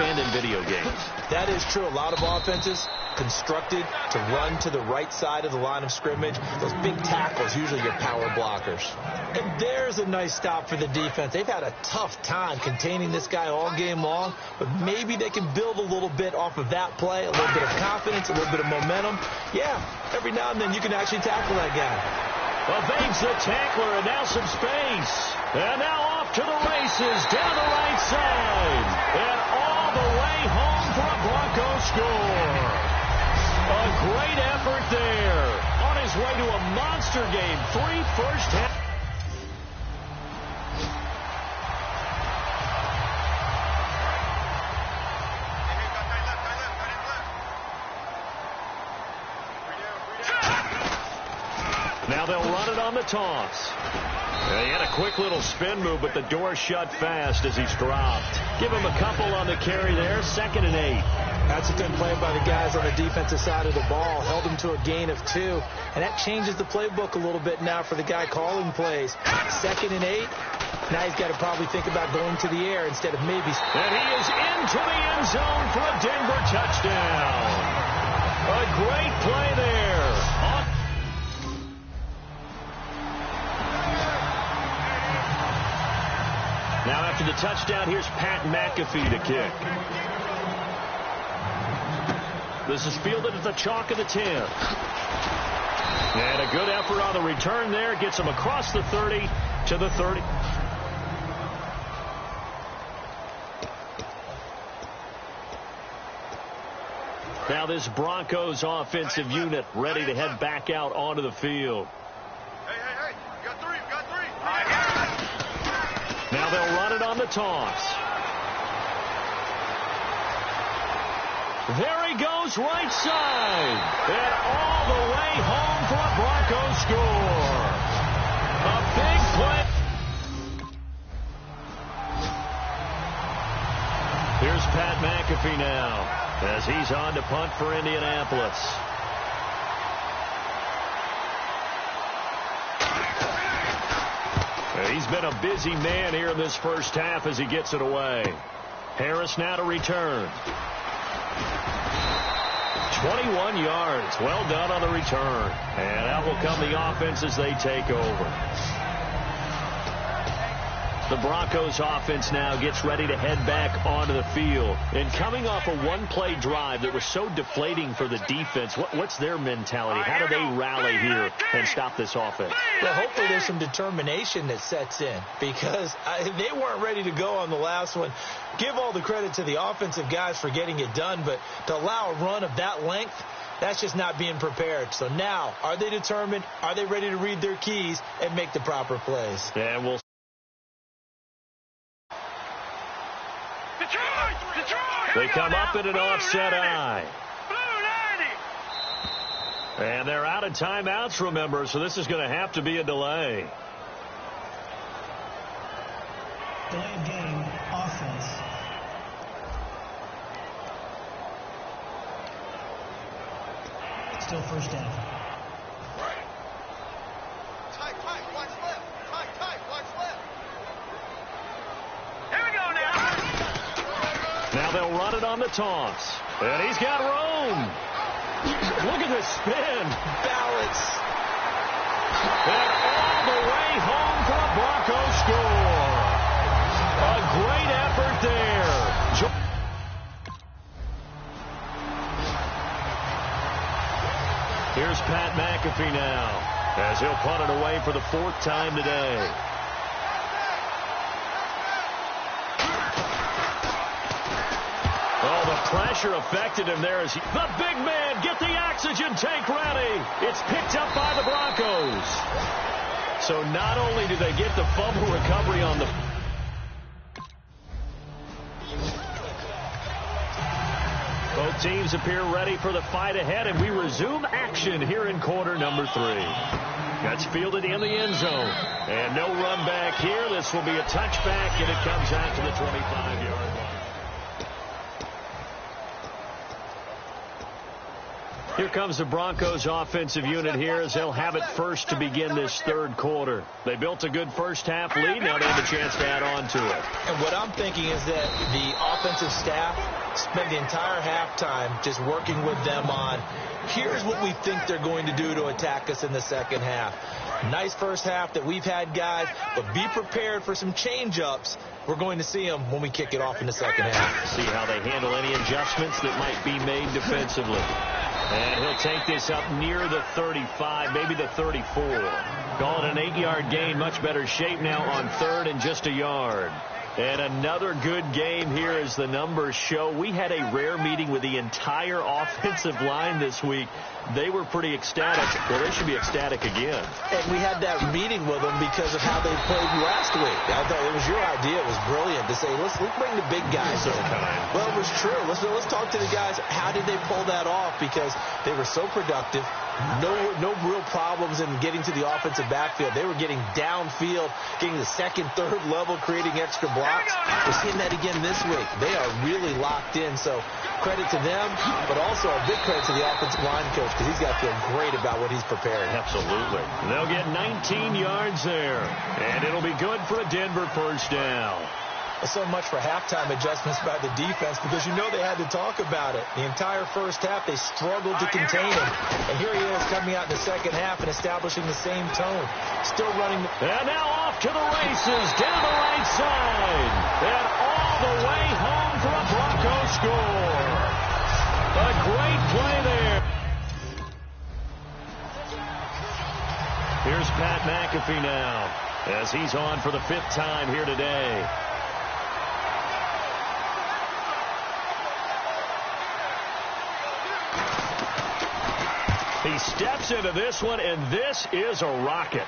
and in video games. That is true. A lot of offenses constructed to run to the right side of the line of scrimmage. Those big tackles, usually your power blockers. And there's a nice stop for the defense. They've had a tough time containing this guy all game long, but maybe they can build a little bit off of that play, a little bit of confidence, a little bit of momentum. Yeah, every now and then you can actually tackle that guy. Evades the tackler, and now some space. And now off to the races, down the right side. And all the way home for a Broncos score. A great effort there. On his way to a monster game. 3 first half. Now they'll run it on the toss. He had a quick little spin move, but the door shut fast as he's dropped. Give him a couple on the carry there. 2nd and 8. That's a good play by the guys on the defensive side of the ball. Held him to a gain of 2. And that changes the playbook a little bit now for the guy calling plays. 2nd and 8. Now he's got to probably think about going to the air instead of maybe. And he is into the end zone for a Denver touchdown. A great play there. Now after the touchdown, here's Pat McAfee to kick. This is fielded at the chalk of the 10. And a good effort on the return there. Gets him across the 30 to the 30. Now this Broncos offensive unit ready to head back out onto the field. Hey. You got 3. Now they'll run it on the toss. There he goes, right side. And all the way home for a Broncos score. A big play. Here's Pat McAfee now as he's on to punt for Indianapolis. He's been a busy man here in this first half as he gets it away. Harris now to return. 21 yards. Well done on the return. And out will come the offense as they take over. The Broncos offense now gets ready to head back onto the field. And coming off a one-play drive that was so deflating for the defense, what's their mentality? How do they rally here and stop this offense? Well, hopefully there's some determination that sets in because they weren't ready to go on the last one. Give all the credit to the offensive guys for getting it done, but to allow a run of that length, that's just not being prepared. So now, are they determined? Are they ready to read their keys and make the proper plays? And we'll They come up in an offset eye. And they're out of timeouts, remember, so this is going to have to be a delay. Delay of game, offense. Still first down. Tight, watch left. Tight, watch left. Now they'll run it on the toss. And he's got room. Look at the spin. Balance. And all the way home for a Broncos score. A great effort there. Here's Pat McAfee now as he'll punt it away for the 4th time today. Oh, the pressure affected him there as the big man, get the oxygen tank ready. It's picked up by the Broncos. So not only do they get the fumble recovery on the both teams appear ready for the fight ahead, and we resume action here in quarter number 3. That's fielded in the end zone. And no run back here. This will be a touchback, and it comes out to the 25-yard line. Here comes the Broncos offensive unit here as they'll have it first to begin this third quarter. They built a good first half lead. Now they have a chance to add on to it. And what I'm thinking is that the offensive staff spent the entire halftime just working with them on, here's what we think they're going to do to attack us in the second half. Nice first half that we've had, guys, but be prepared for some change-ups. We're going to see them when we kick it off in the second half. See how they handle any adjustments that might be made defensively. And he'll take this up near the 35, maybe the 34. Call it an 8-yard gain, much better shape now on third and just a yard. And another good game here as the numbers show. We had a rare meeting with the entire offensive line this week. They were pretty ecstatic. Well, they should be ecstatic again. And we had that meeting with them because of how they played last week. I thought it was your idea. It was brilliant to say, let's bring the big guys in. Well, it was true. Let's talk to the guys. How did they pull that off? Because they were so productive. No real problems in getting to the offensive backfield. They were getting downfield, getting the second, third level, creating extra blocks. We're seeing that again this week. They are really locked in. So credit to them, but also a big credit to the offensive line coach because he's got to feel great about what he's prepared. Absolutely. They'll get 19 yards there, and it'll be good for a Denver first down. So much for halftime adjustments by the defense because you know they had to talk about it. The entire first half, they struggled to contain him. And here he is coming out in the second half and establishing the same tone. Still running. And now off to the races down the right side. And all the way home for a Broncos score. A great play there. Here's Pat McAfee now as he's on for the 5th time here today. He steps into this one, and this is a rocket.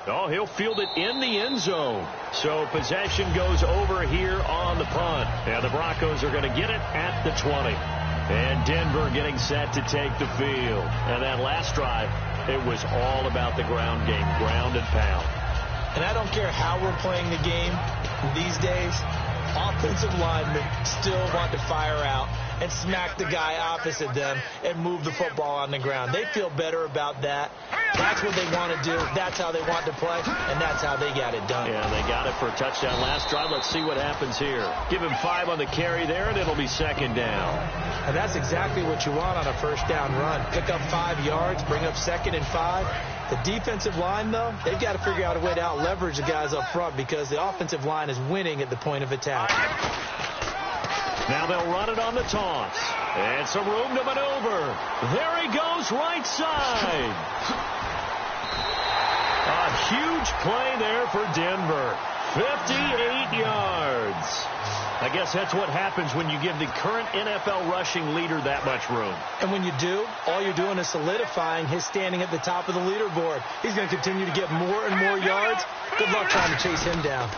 Oh, he'll field it in the end zone. So possession goes over here on the punt. And the Broncos are going to get it at the 20. And Denver getting set to take the field. And that last drive, it was all about the ground game, ground and pound. And I don't care how we're playing the game these days, offensive linemen still want to fire out and smack the guy opposite them and move the football on the ground. They feel better about that. That's what they want to do. That's how they want to play, and that's how they got it done. Yeah, they got it for a touchdown last drive. Let's see what happens here. Give him 5 on the carry there, and it'll be second down. And that's exactly what you want on a first down run. Pick up 5 yards, bring up 2nd and 5. The defensive line, though, they've got to figure out a way to out-leverage the guys up front because the offensive line is winning at the point of attack. Now they'll run it on the toss. And some room to maneuver. There he goes, right side. A huge play there for Denver. 58 yards. I guess that's what happens when you give the current NFL rushing leader that much room. And when you do, all you're doing is solidifying his standing at the top of the leaderboard. He's going to continue to get more and more yards. Good luck trying to chase him down.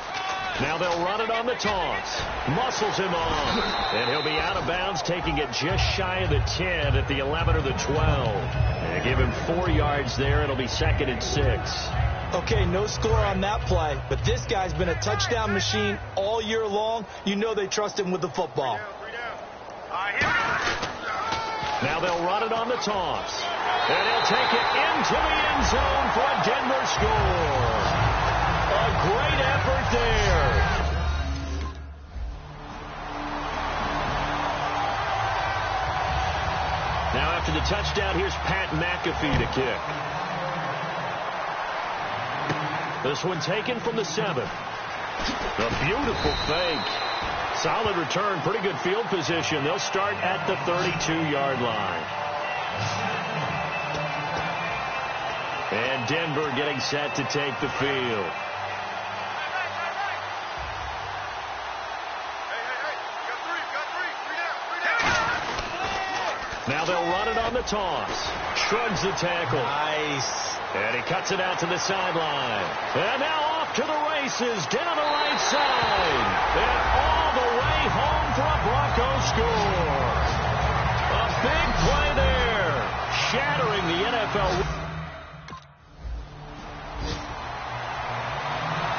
Now they'll run it on the toss. Muscles him on. And he'll be out of bounds, taking it just shy of the 10 at the 11 or the 12. And give him 4 yards there. It'll be 2nd and 6. Okay, no score on that play, but this guy's been a touchdown machine all year long. You know they trust him with the football. Now they'll run it on the toss. And he'll take it into the end zone for a Denver score. A great effort there. Now after the touchdown, here's Pat McAfee to kick. This one taken from the 7. A beautiful fake. Solid return, pretty good field position. They'll start at the 32-yard line. And Denver getting set to take the field. Now they'll run it on the toss. Shrugs the tackle. Nice. And he cuts it out to the sideline. And now off to the races down the right side. And all the way home for a Broncos score. A big play there. Shattering the NFL.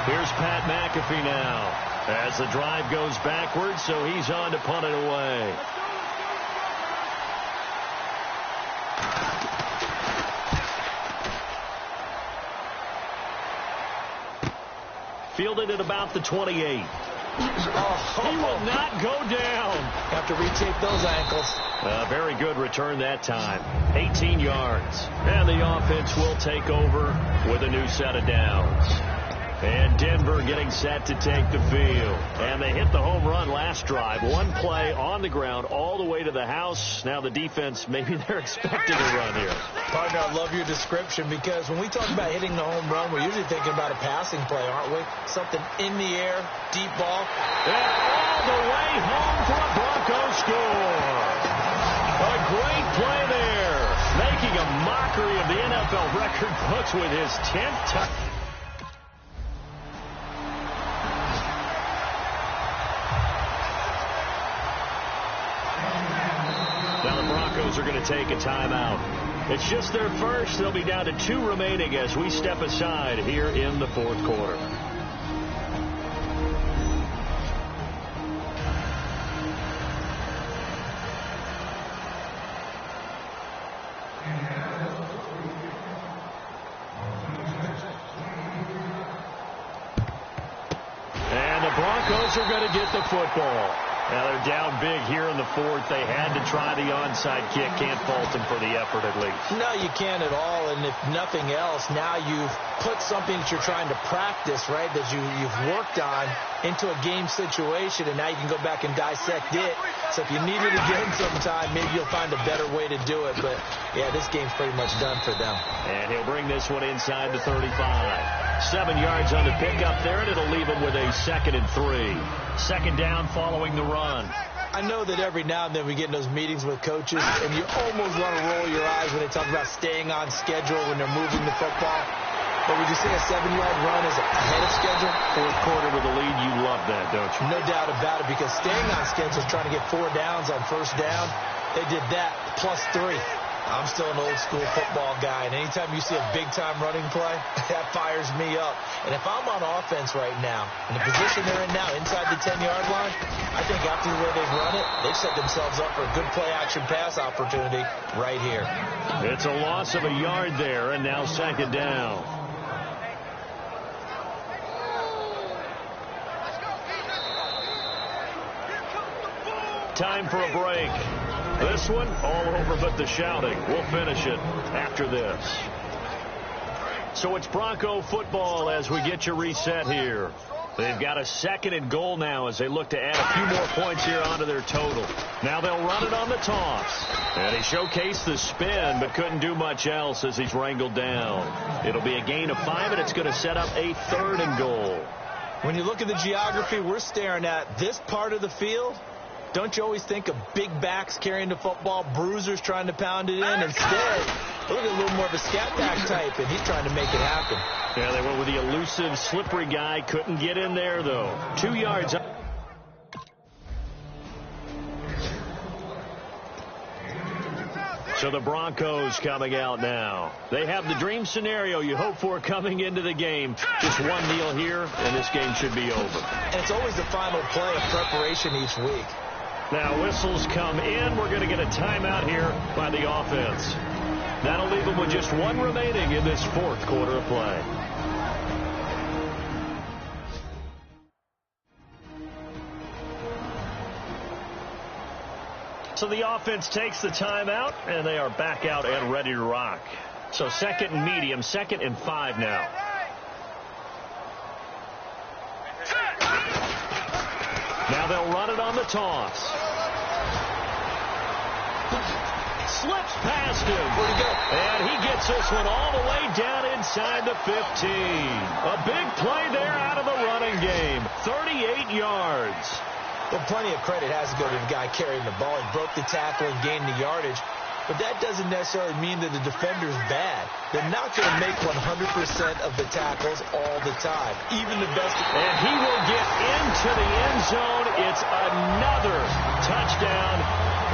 Here's Pat McAfee now. As the drive goes backwards, so he's on to punt it away. Fielded at about the 28. He will not go down. Have to retake those ankles. A very good return that time. 18 yards. And the offense will take over with a new set of downs. And Denver getting set to take the field. And they hit the home run last drive. One play on the ground all the way to the house. Now the defense, maybe they're expecting a run here. Partner, I love your description because when we talk about hitting the home run, we're usually thinking about a passing play, aren't we? Something in the air, deep ball. And all the way home for a Broncos score. A great play there. Making a mockery of the NFL record books with his 10th touchdown. Now the Broncos are going to take a timeout. It's just their first. They'll be down to 2 remaining as we step aside here in the fourth quarter. And the Broncos are going to get the football. Now they're down big here in the fourth. They had to try the onside kick. Can't fault them for the effort at least. No, you can't at all. And if nothing else, now you've put something that you're trying to practice, right, that you've worked on into a game situation, and now you can go back and dissect it. So if you needed to get in sometime, maybe you'll find a better way to do it. But, yeah, this game's pretty much done for them. And he'll bring this one inside the 35. 7 yards on the pickup there, and it'll leave him with a 2nd and 3. Second down following the run. I know that every now and then we get in those meetings with coaches, and you almost want to roll your eyes when they talk about staying on schedule when they're moving the football. But would you say a 7-yard run is ahead of schedule? Fourth quarter with a lead, you love that, don't you? No doubt about it, because staying on schedule is trying to get 4 downs on first down. They did that, plus 3. I'm still an old-school football guy, and anytime you see a big-time running play, that fires me up. And if I'm on offense right now, in the position they're in now, inside the 10-yard line, I think after the way they've run it, they've set themselves up for a good play-action pass opportunity right here. It's a loss of a yard there, and now 2nd down. Time for a break. This one, all over but the shouting. We'll finish it after this. So it's Bronco football as we get you reset here. They've got a 2nd and goal now as they look to add a few more points here onto their total. Now they'll run it on the toss. And he showcased the spin but couldn't do much else as he's wrangled down. It'll be a gain of 5, and it's going to set up a 3rd and goal. When you look at the geography we're staring at, this part of the field, don't you always think of big backs carrying the football, bruisers trying to pound it in? Instead, look at a little more of a scat back type, and he's trying to make it happen. Yeah, they went with the elusive, slippery guy. Couldn't get in there, though. 2 yards up. So the Broncos coming out now. They have the dream scenario you hope for coming into the game. Just one kneel here, and this game should be over. And it's always the final play of preparation each week. Now whistles come in. We're going to get a timeout here by the offense. That'll leave them with just 1 remaining in this fourth quarter of play. So the offense takes the timeout, and they are back out and ready to rock. So 2nd and medium, 2nd and 5 now. Now they'll run it on the toss. Slips past him. Where'd he go? And he gets this one all the way down inside the 15. A big play there out of the running game. 38 yards. Well, plenty of credit has to go to the guy carrying the ball. He broke the tackle and gained the yardage. But that doesn't necessarily mean that the defender's bad. They're not going to make 100% of the tackles all the time, even the best. And he will get into the end zone. It's another touchdown.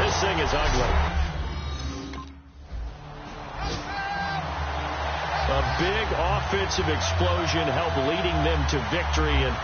This thing is ugly. A big offensive explosion helped leading them to victory, and